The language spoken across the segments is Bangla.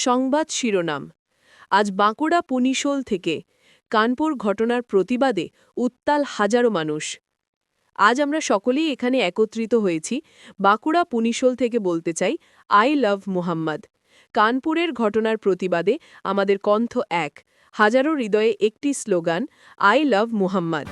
সংবাদ শিরোনাম। আজ বাঁকুড়া পুনিশোল থেকে কানপুর ঘটনার প্রতিবাদে উত্তাল হাজারো মানুষ। আজ আমরা সকলেই এখানে একত্রিত হয়েছি বাঁকুড়া পুনিশোল থেকে বলতে চাই আই লাভ মুহাম্মদ। কানপুরের ঘটনার প্রতিবাদে আমাদের কণ্ঠ এক, হাজারো হৃদয়ে একটি slogan, I love Muhammad.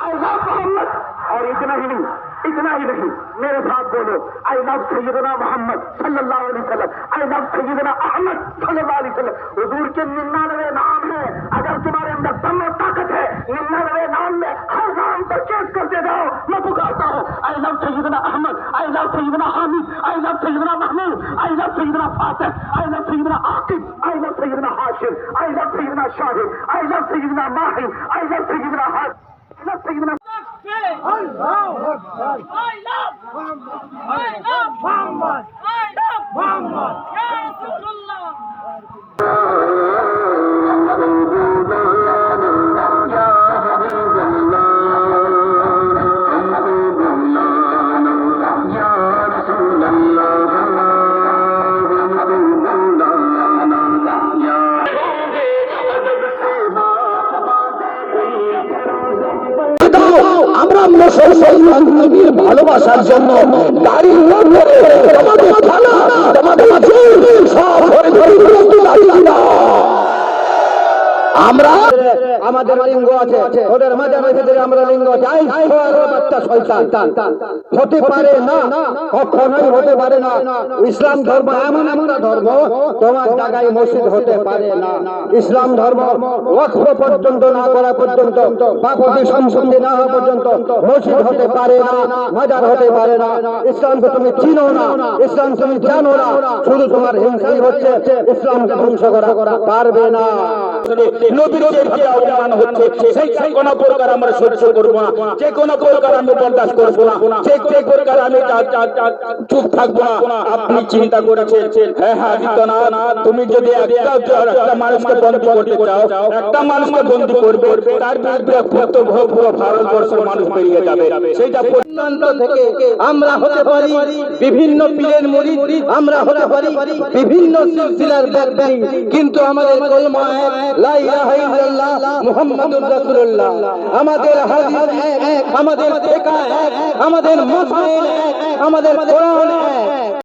I love Mohammad. और इतना ही नहीं मेरे साथ बोलो, आई लव सैयदना मोहम्मद सल्लल्लाहु अलैहि वसल्लम, आई लव सैयदना अहमद सल्लल्लाहु अलैहि वसल्लम। हुजूर के 99 नाम है, अगर तुम्हारे अंदर दम और ताकत है 99 नाम में हर नाम पर चेक करते जाओ। मैं पुकारता हूँ, I love Syedna Ahmad, I love Syedna Hamid, I love Syedna Mahmud, I love Syedna Fatih, I love Syedna Aqib, I love Syedna Hashir, I love Syedna Shahid, I love Syedna Mahir, I love Syedna Haad, I love Syedna I love Muhammad. I love Muhammad. Ya Rasulullah. আমরা মুসলমান নবীর ভালোবাসার জন্য গাড়ি তোমাদের থানা তোমাদের সব ধরে ধরে আমরা আমাদের লিঙ্গ আছে, ওদের মাঝারের ভিতরে আমরা লিঙ্গ চাই। বাচ্চা শয়তান হতে পারে না, কখনোই হতে পারে না। ইসলাম ধর্ম এমন একটা ধর্ম, তোমার জায়গায় মসজিদ হতে পারে না। ইসলাম ধর্ম ওয়াকফ পর্যন্ত না করা পর্যন্ত, বাপতি সম্পত্তি না হওয়া পর্যন্ত মসজিদ হতে পারে না, মাজার হতে পারে না। ইসলামকে তুমি চিনো না, ইসলাম তুমি জানো না, শুধু তোমার হিংসাই হচ্ছে, ইসলামকে ধ্বংস করা পারবে না। নবীর যেভাবে অপমান হচ্ছে সেই কোন প্রকার আমরা সহ্য করব না, যে কোন প্রকার আমি বরদাস্ত করব না, যে কোন প্রকার আমি চুপ থাকবো না। আপনি চিন্তা করেছেন, হ্যাঁ না, তুমি যদি একটা মানুষকে বন্দী করতে চাও, একটা মানুষকে বন্দী করবে, তার বিরুদ্ধে পুরো ভারতবর্ষের মানুষ বেরিয়ে যাবে। সেইটা পর্যন্ত থেকে আমরা হতে পারি বিভিন্ন পীরের মুরিদ, আমরা হতে পারি বিভিন্ন সিলসিলার ব্যক্তি, কিন্তু আমাদের কলমা এক, লা ইলাহা ইল্লাল্লাহ মুহাম্মাদুর রাসূলুল্লাহ। আমাদের হাদিস এক, আমাদের ফিকহ এক, আমাদের মাসাইল এক, আমাদের কোরআন এক।